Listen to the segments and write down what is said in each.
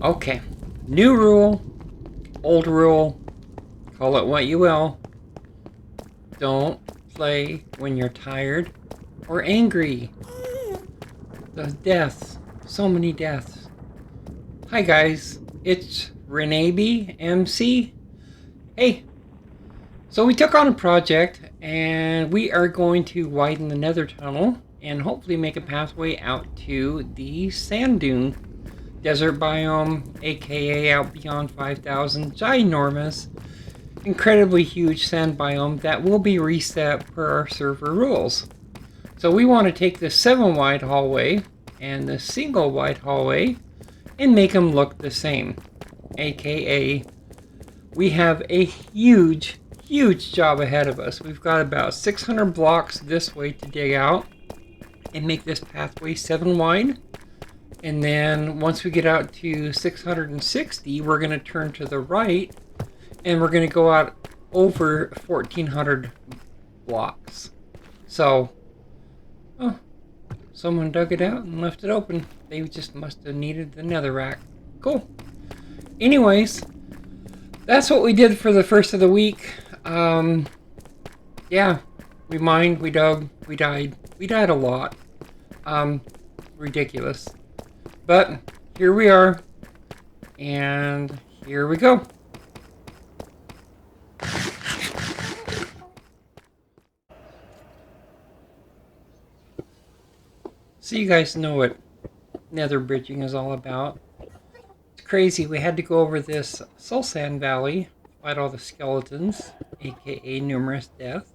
Okay. New rule, old rule, call it what you will. Don't play when you're tired or angry. The deaths. So many deaths. Hi guys, it's Renabe MC. Hey, so we took on a project and we are going to widen the nether tunnel and hopefully make a pathway out to the sand dune desert biome, aka out beyond 5,000, ginormous, incredibly huge sand biome that will be reset per our server rules. So we want to take the 7 wide hallway and the single wide hallway and make them look the same, aka we have a huge job ahead of us. We've got about 600 blocks this way to dig out and make this pathway 7 wide. And then once we get out to 660, we're going to turn to the right and we're going to go out over 1,400 blocks. So, oh, someone dug it out and left it open. They just must have needed the netherrack. Cool. Anyways, that's what we did for the first of the week. Yeah, we mined, we dug, we died. We died a lot. Ridiculous. But here we are, and here we go. So you guys know what nether bridging is all about. It's crazy. We had to go over this soul sand valley, fight all the skeletons, aka numerous deaths.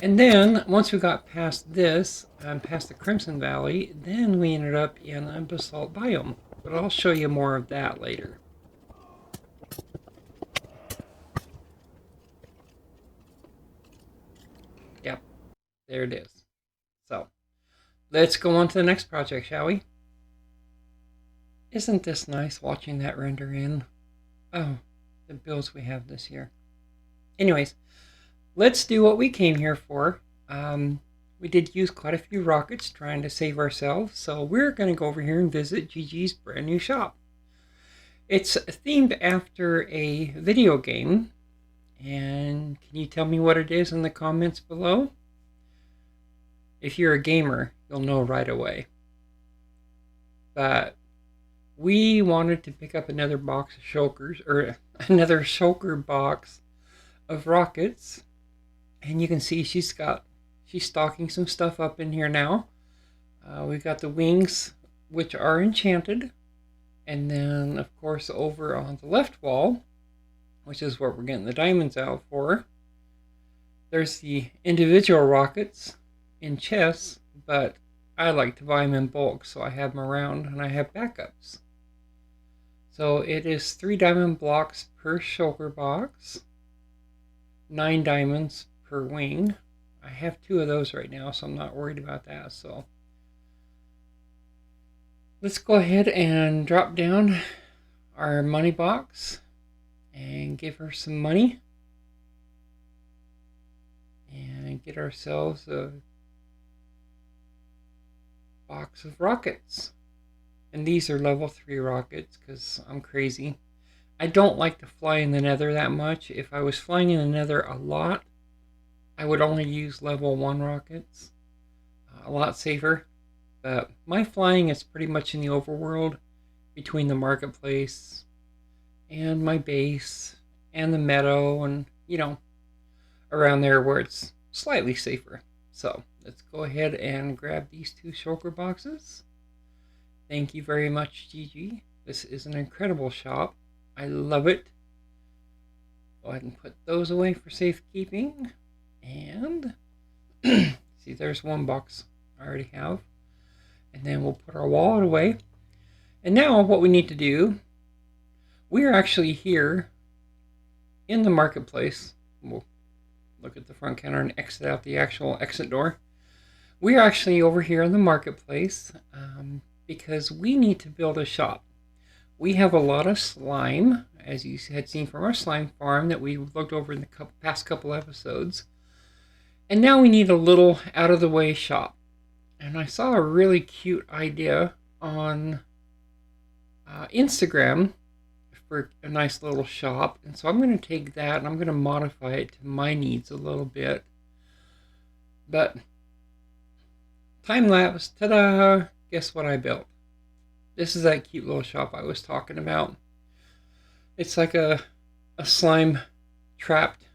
And then, once we got past this, past the Crimson Valley, then we ended up in a basalt biome. But I'll show you more of that later. Yep, there it is. So, let's go on to the next project, shall we? Isn't this nice watching that render in? Oh, the builds we have this year. Anyways, let's do what we came here for. We did use quite a few rockets trying to save ourselves, so we're going to go over here and visit Gigi's brand new shop. It's themed after a video game, and can you tell me what it is in the comments below? If you're a gamer, you'll know right away. But we wanted to pick up another box of shulkers, or another shulker box of rockets. And you can see she's stocking some stuff up in here now. We've got the wings, which are enchanted. And then, of course, over on the left wall, which is what we're getting the diamonds out for, there's the individual rockets in chests, but I like to buy them in bulk, so I have them around and I have backups. So it is 3 diamond blocks per shulker box, 9 diamonds per wing. I have 2 of those right now, so I'm not worried about that. So let's go ahead and drop down our money box and give her some money and get ourselves a box of rockets. And these are level 3 rockets because I'm crazy. I don't like to fly in the nether that much. If I was flying in the nether a lot, I would only use level 1 rockets. A lot safer. But my flying is pretty much in the overworld, between the marketplace and my base and the meadow, and around there where it's slightly safer. So let's go ahead and grab these 2 shulker boxes. Thank you very much, Gigi. This is an incredible shop. I love it. Go ahead and put those away for safekeeping. And see, there's 1 box I already have. And then we'll put our wallet away. And now what we need to do, we are actually here in the marketplace. We'll look at the front counter and exit out the actual exit door. We are actually over here in the marketplace because we need to build a shop. We have a lot of slime, as you had seen from our slime farm that we looked over in the past couple episodes. And now we need a little out-of-the-way shop. And I saw a really cute idea on Instagram for a nice little shop. And so I'm going to take that and I'm going to modify it to my needs a little bit. But time lapse, ta-da! Guess what I built? This is that cute little shop I was talking about. It's like a slime trapped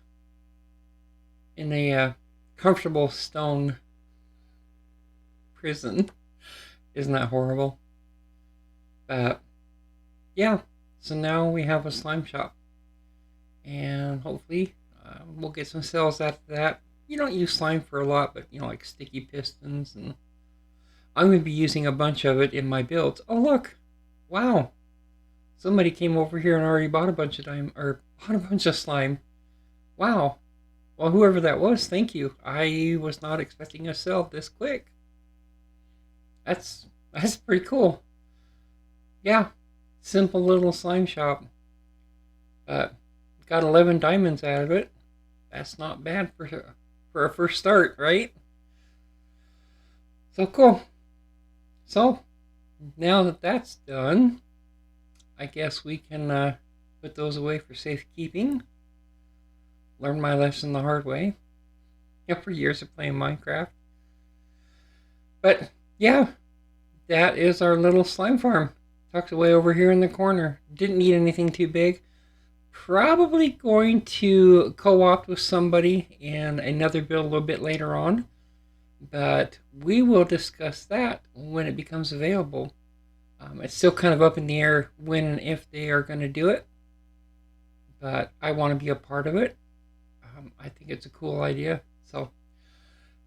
in a comfortable stone prison. Isn't that horrible? But yeah, so now we have a slime shop. And hopefully we'll get some sales after that. You don't use slime for a lot, but like sticky pistons, and I'm going to be using a bunch of it in my builds. Oh look, wow! Somebody came over here and already bought a bunch of slime. Wow! Well, whoever that was, thank you. I was not expecting a sale this quick. That's pretty cool. Yeah, simple little slime shop. But got 11 diamonds out of it. That's not bad for a first start, right? So cool. So now that that's done, I guess we can put those away for safekeeping. Learn my lesson the hard way. For years of playing Minecraft. But yeah, that is our little slime farm. Tucked away over here in the corner. Didn't need anything too big. Probably going to co-opt with somebody in another build a little bit later on. But we will discuss that when it becomes available. It's still kind of up in the air when and if they are going to do it. But I want to be a part of it. I think it's a cool idea. So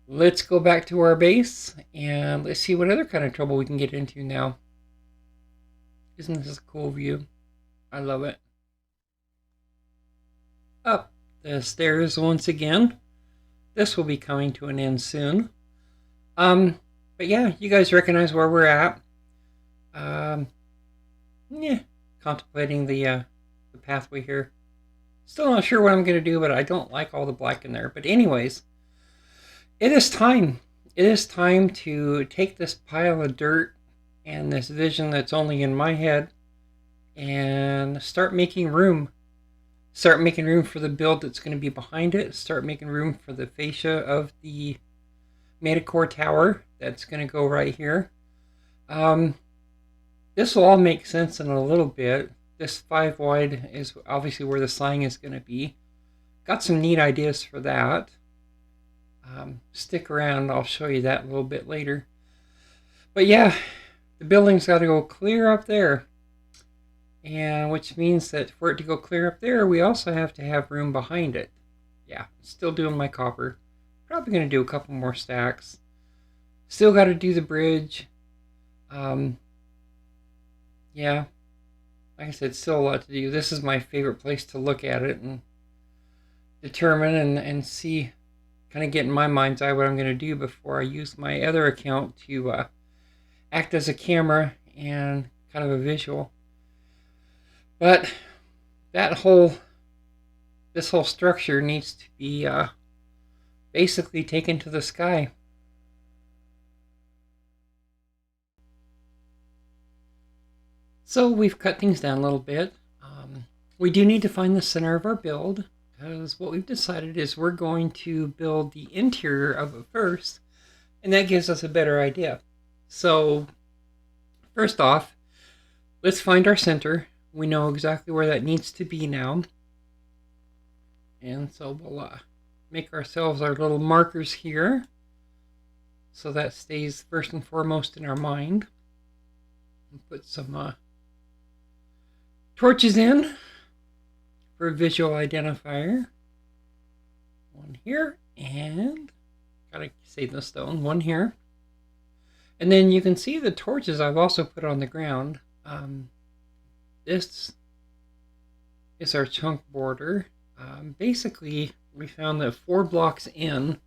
let's go back to our base and let's see what other kind of trouble we can get into now. Isn't this a cool view? I love it. Up the stairs once again. This will be coming to an end soon. But yeah, you guys recognize where we're at. Yeah, contemplating the pathway here. Still not sure what I'm going to do, but I don't like all the black in there. But anyways, it is time. It is time to take this pile of dirt and this vision that's only in my head and start making room. Start making room for the build that's going to be behind it. Start making room for the fascia of the Metacore tower that's going to go right here. This will all make sense in a little bit. This 5 wide is obviously where the sign is going to be. Got some neat ideas for that. Stick around, I'll show you that a little bit later. But yeah, the building's got to go clear up there. And which means that for it to go clear up there, we also have to have room behind it. Yeah, still doing my copper. Probably going to do a couple more stacks. Still got to do the bridge. Yeah, like I said, still a lot to do. This is my favorite place to look at it and determine and see, kind of get in my mind's eye what I'm going to do before I use my other account to act as a camera and kind of a visual. But this whole structure needs to be basically taken to the sky. So we've cut things down a little bit. We do need to find the center of our build, because what we've decided is we're going to build the interior of it first, and that gives us a better idea. So first off, let's find our center. We know exactly where that needs to be now. And so we'll make ourselves our little markers here, so that stays first and foremost in our mind. And put some torches in for a visual identifier. One here, and gotta save the stone. One here. And then you can see the torches I've also put on the ground. This is our chunk border. Basically, we found that 4 blocks in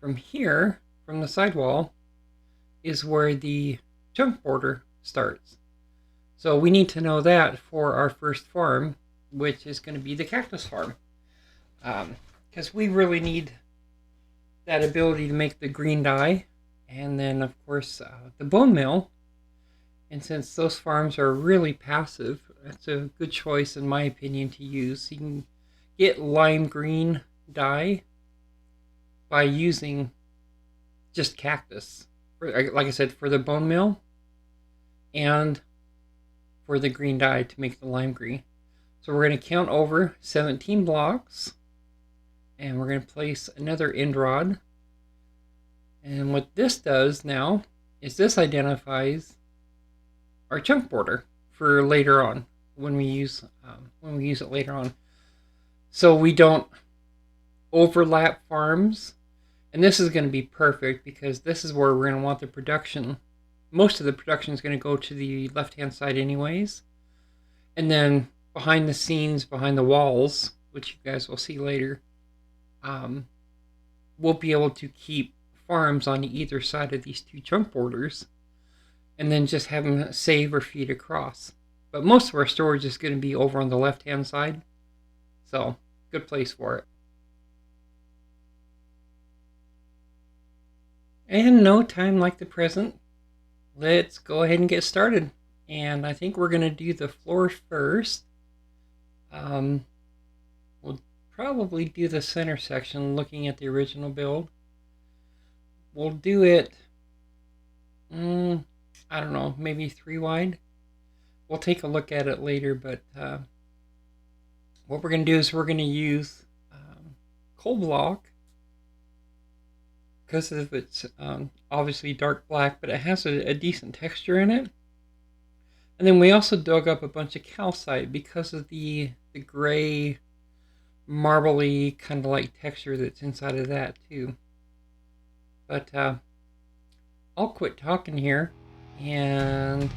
from here, from the sidewall, is where the chunk border starts. So we need to know that for our first farm, which is going to be the cactus farm. Because we really need that ability to make the green dye. And then, of course, the bone meal. And since those farms are really passive, that's a good choice in my opinion to use. You can get lime green dye by using just cactus. Like I said, for the bone meal and for the green dye to make the lime green. So we're going to count over 17 blocks, and we're going to place another end rod. And what this does now is this identifies our chunk border for later on when we use it later on. So we don't overlap farms, and this is going to be perfect because this is where we're going to want the production. Most of the production is going to go to the left-hand side anyways. And then behind the scenes, behind the walls, which you guys will see later, we'll be able to keep farms on either side of these two chunk borders and then just have them save or feed across. But most of our storage is going to be over on the left-hand side. So, good place for it. And no time like the present. Let's go ahead and get started. And I think we're going to do the floor first. We'll probably do the center section looking at the original build. We'll do it, I don't know, maybe 3 wide. We'll take a look at it later, but what we're going to do is we're going to use coal block because of its obviously dark black, but it has a decent texture in it. And then we also dug up a bunch of calcite because of the gray, marbly kind of like texture that's inside of that too. But I'll quit talking here and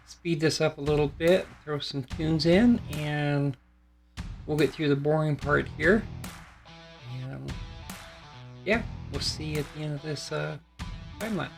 speed this up a little bit, throw some tunes in, and we'll get through the boring part here. And yeah, we'll see you at the end of this time lapse.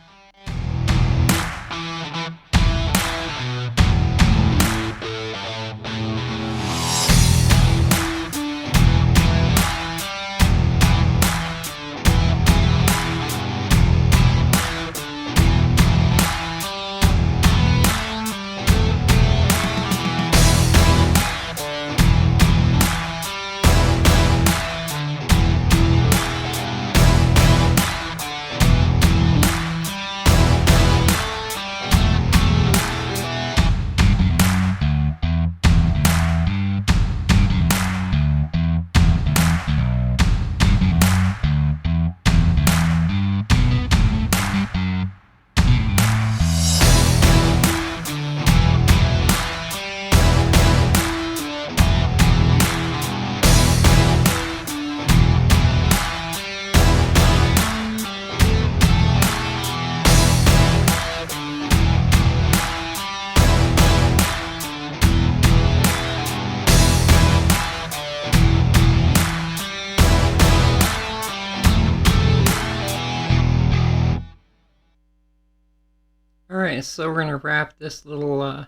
Alright, so we're going to wrap this little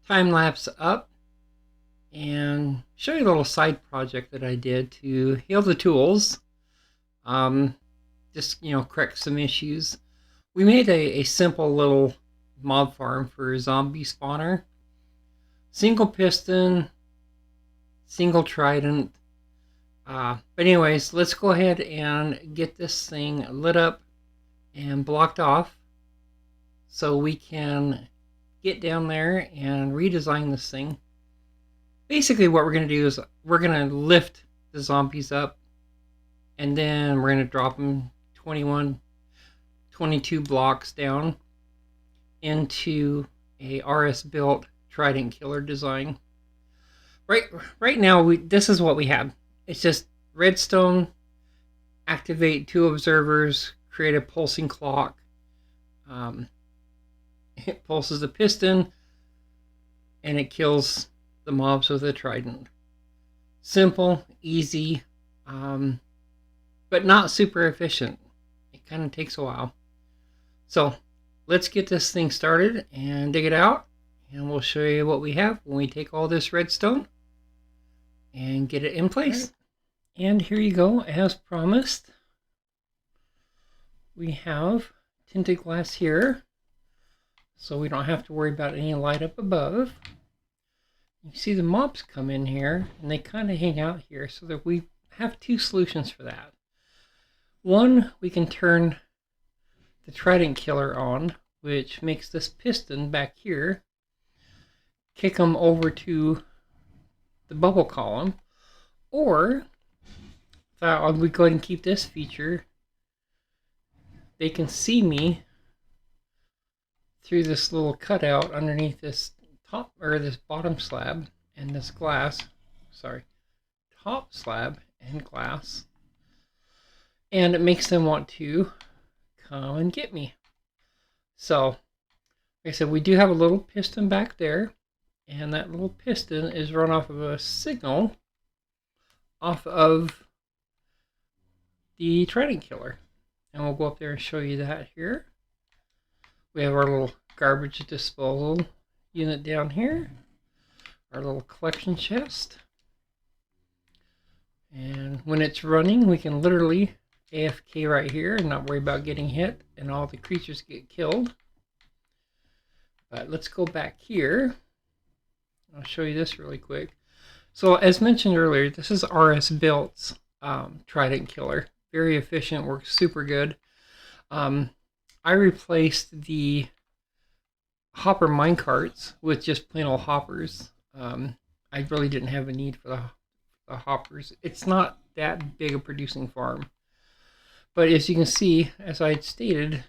time lapse up and show you a little side project that I did to heal the tools. Just, correct some issues. We made a simple little mob farm for zombie spawner. Single piston, single trident. But anyways, let's go ahead and get this thing lit up and blocked off so we can get down there and redesign this thing. Basically what we're going to do is we're going to lift the zombies up, and then we're going to drop them 22 blocks down into a RS built trident killer design. Right now this is what we have. It's just redstone, activate 2 observers, create a pulsing clock. It pulses the piston and it kills the mobs with a trident. Simple, easy, but not super efficient. It kind of takes a while. So let's get this thing started and dig it out, and we'll show you what we have when we take all this redstone and get it in place. And here you go, as promised. We have tinted glass here. so we don't have to worry about any light up above. You see the mobs come in here, and they kind of hang out here, so that we have two solutions for that. One, we can turn the trident killer on, which makes this piston back here kick them over to the bubble column, or we go ahead and keep this feature. They can see me through this little cutout underneath this top or this bottom slab and this glass. Sorry, top slab and glass, and it makes them want to come and get me. So, like I said, we do have a little piston back there, and that little piston is run off of a signal off of the trident killer. And we'll go up there and show you that here. We have our little garbage disposal unit down here, our little collection chest. And when it's running, we can literally AFK right here and not worry about getting hit, and all the creatures get killed. But let's go back here. I'll show you this really quick. So as mentioned earlier, this is RS Built's trident killer. Very efficient, works super good. I replaced the hopper minecarts with just plain old hoppers. I really didn't have a need for the hoppers. It's not that big a producing farm. But as you can see, as I had stated,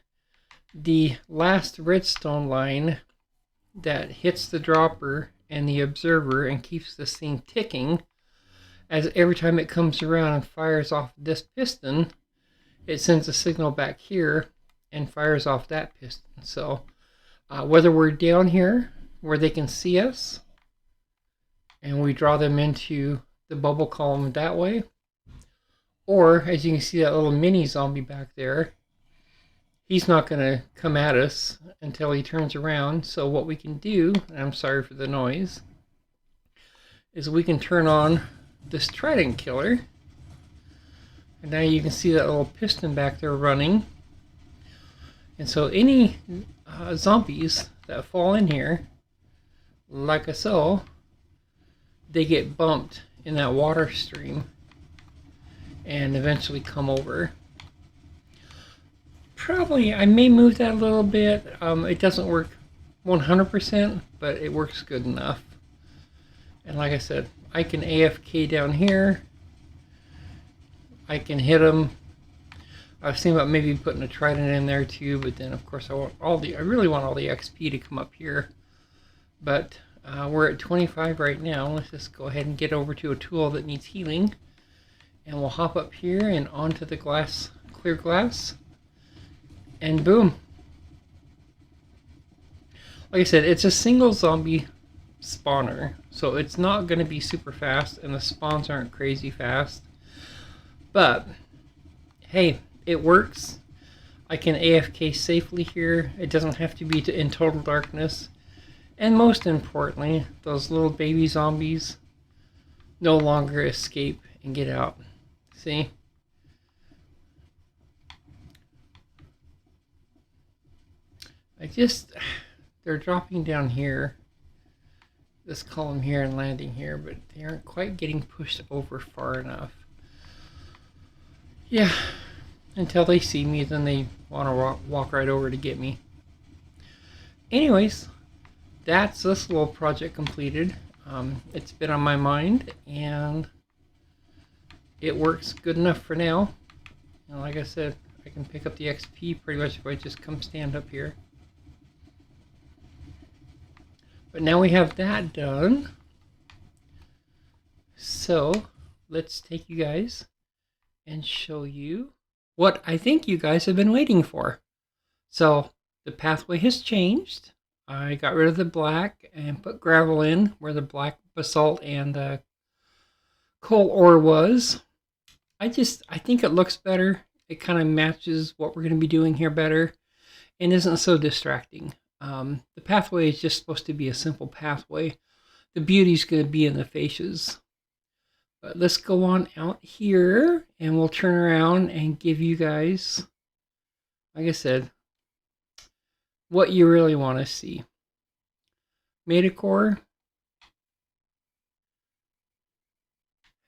the last redstone line that hits the dropper and the observer and keeps this thing ticking, as every time it comes around and fires off this piston, it sends a signal back here and fires off that piston. So whether we're down here where they can see us and we draw them into the bubble column that way, or as you can see that little mini zombie back there, he's not going to come at us until he turns around. So what we can do, and I'm sorry for the noise, is we can turn on this trident killer. And now you can see that little piston back there running. And so any zombies that fall in here, like so, they get bumped in that water stream and eventually come over. Probably, I may move that a little bit. It doesn't work 100%, but it works good enough. And like I said, I can AFK down here. I can hit them. I was thinking about maybe putting a trident in there too, but then of course I really want all the XP to come up here. But we're at 25 right now. Let's just go ahead and get over to a tool that needs healing, and we'll hop up here and onto the glass, clear glass. And boom. Like I said, it's a single zombie spawner, so it's not going to be super fast, and the spawns aren't crazy fast. But, hey, it works. I can AFK safely here. It doesn't have to be in total darkness. And most importantly, those little baby zombies no longer escape and get out. See? They're dropping down here, this column here, and landing here, but they aren't quite getting pushed over far enough. Yeah, until they see me, then they want to walk right over to get me. Anyways, that's this little project completed. It's been on my mind, and it works good enough for now. And like I said, I can pick up the XP pretty much if I just come stand up here. But now we have that done. So let's take you guys and show you what I think you guys have been waiting for. So the pathway has changed. I got rid of the black and put gravel in where the black basalt and the coal ore was. I think it looks better. It kind of matches what we're going to be doing here better and isn't so distracting. The pathway is just supposed to be a simple pathway. The beauty's going to be in the fascias. But let's go on out here and we'll turn around and give you guys, like I said, what you really want to see. Metacore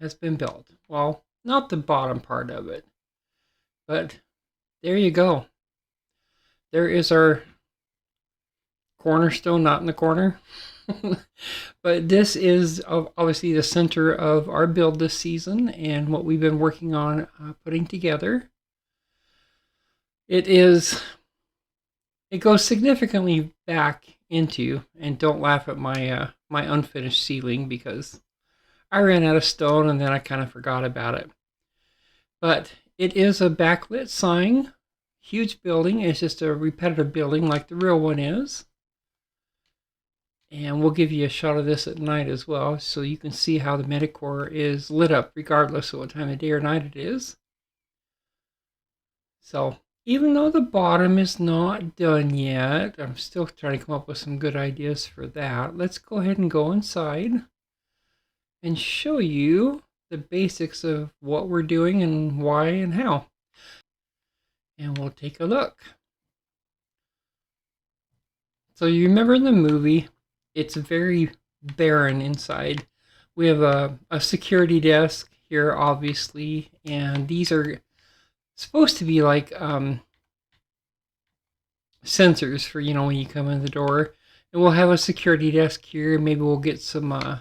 has been built. Well, not the bottom part of it, but there you go. There is our cornerstone, not in the corner. But this is obviously the center of our build this season and what we've been working on putting together. It goes significantly back into, and don't laugh at my my unfinished ceiling because I ran out of stone and then I kind of forgot about it. But it is a backlit sign, huge building. It's just a repetitive building like the real one is. And we'll give you a shot of this at night as well, so you can see how the Metacore is lit up regardless of what time of day or night it is. So even though the bottom is not done yet, I'm still trying to come up with some good ideas for that. Let's go ahead and go inside and show you the basics of what we're doing and why and how. And we'll take a look. So you remember in the movie, it's very barren inside. We have a security desk here, obviously, and these are supposed to be like sensors for, you know, when you come in the door. And we'll have a security desk here. Maybe we'll get some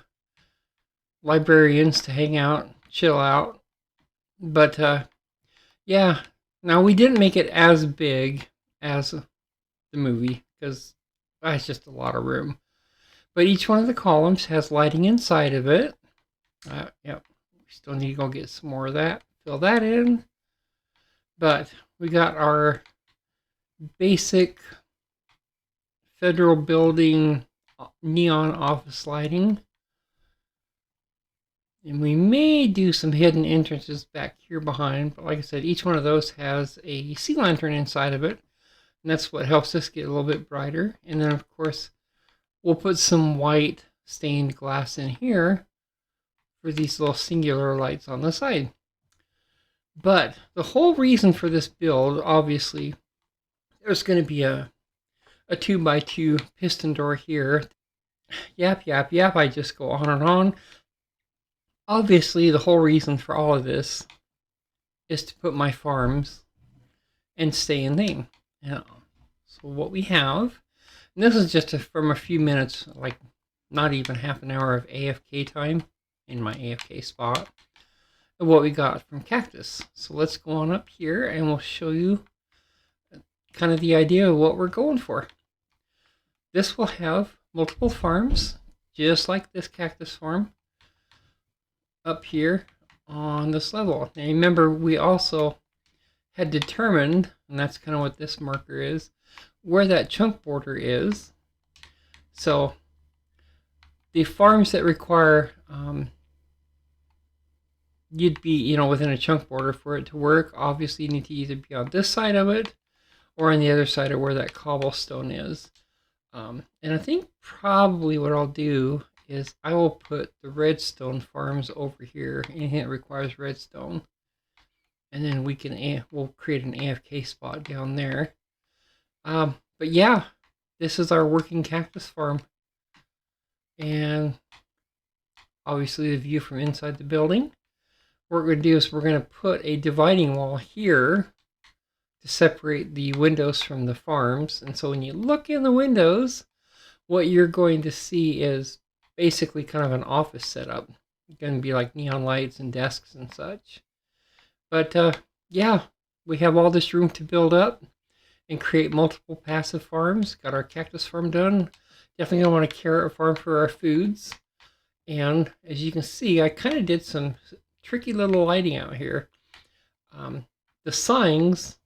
librarians to hang out, chill out. But yeah, now we didn't make it as big as the movie because that's just a lot of room. But each one of the columns has lighting inside of it. Yep, we still need to go get some more of that. Fill that in. But we got our basic federal building neon office lighting. And we may do some hidden entrances back here behind. But like I said, each one of those has a sea lantern inside of it. And that's what helps us get a little bit brighter. And then, of course, we'll put some white stained glass in here for these little singular lights on the side. But the whole reason for this build, obviously, there's going to be a 2x2 piston door here. Yap, yap, yap, I just go on and on. Obviously, the whole reason for all of this is to put my farms and stay in lane. So what we have, and this is just from a few minutes, like not even half an hour of AFK time in my AFK spot, of what we got from Cactus. So let's go on up here and we'll show you kind of the idea of what we're going for. This will have multiple farms, just like this Cactus farm, up here on this level. And remember, we also had determined, and that's kind of what this marker is, where that chunk border is. So the farms that require you'd be, you know, within a chunk border for it to work, obviously you need to either be on this side of it or on the other side of where that cobblestone is. And I think probably what I'll do is I will put the redstone farms over here, anything that requires redstone, and then we'll create an AFK spot down there. But yeah, this is our working cactus farm. And obviously the view from inside the building. What we're going to do is we're going to put a dividing wall here to separate the windows from the farms. And so when you look in the windows, what you're going to see is basically kind of an office setup. It's going to be like neon lights and desks and such. But yeah, we have all this room to build up and create multiple passive farms. Got our cactus farm done. Definitely going to want a carrot farm for our foods. And as you can see, I kind of did some tricky little lighting out here. The signs,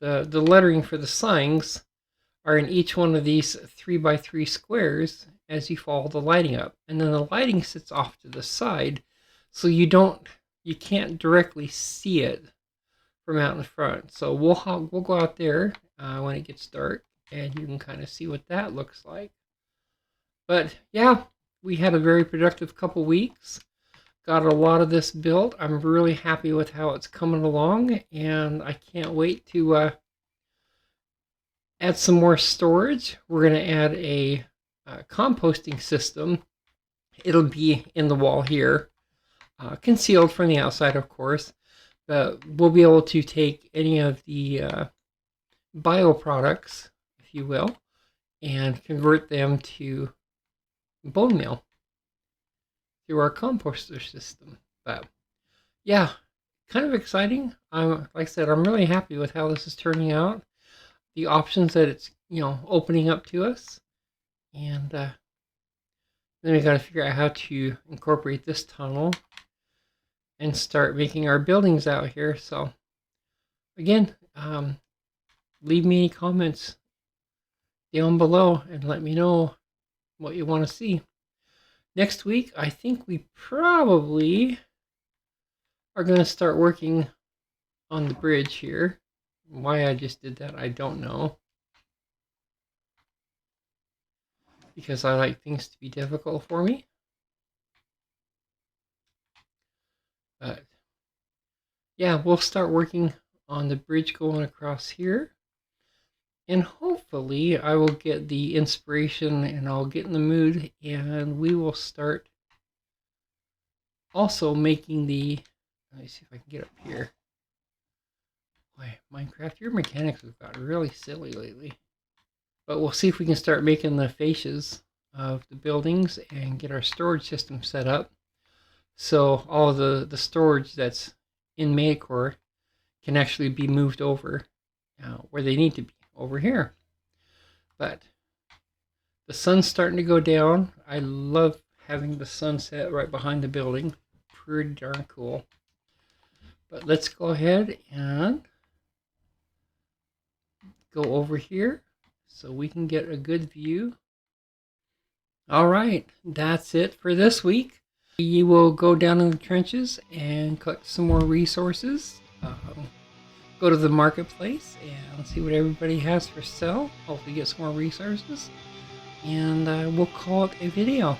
the lettering for the signs are in each one of these 3x3 squares as you follow the lighting up. And then the lighting sits off to the side, so you can't directly see it from out in front. So we'll go out there when it gets dark, and you can kind of see what that looks like. But yeah, we had a very productive couple weeks. Got a lot of this built. I'm really happy with how it's coming along, and I can't wait to add some more storage. We're going to add a composting system. It'll be in the wall here, concealed from the outside, of course, but we'll be able to take any of the bioproducts, if you will, and convert them to bone meal through our composter system. But yeah, kind of exciting. Like I said, I'm really happy with how this is turning out, the options that it's opening up to us, and then we got to figure out how to incorporate this tunnel and start making our buildings out here. So again, leave me any comments down below and let me know what you want to see. Next week, I think we probably are going to start working on the bridge here. Why I just did that, I don't know. Because I like things to be difficult for me. But yeah, we'll start working on the bridge going across here. And hopefully I will get the inspiration and I'll get in the mood and we will start also making the, let me see if I can get up here. Boy, Minecraft, your mechanics have got really silly lately. But we'll see if we can start making the fascias of the buildings and get our storage system set up. So all the storage that's in Maycore can actually be moved over where they need to be, over here. But the sun's starting to go down. I love having the sunset right behind the building. Pretty darn cool. But let's go ahead and go over here so we can get a good view. All right, that's it for this week. You will go down in the trenches and collect some more resources. Go to the marketplace and see what everybody has for sale. Hopefully get some more resources. And we'll call it a video.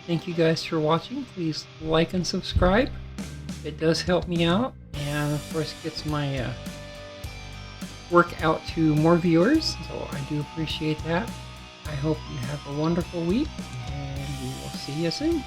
Thank you guys for watching. Please like and subscribe. It does help me out. And of course gets my work out to more viewers. So I do appreciate that. I hope you have a wonderful week. And we will see you soon.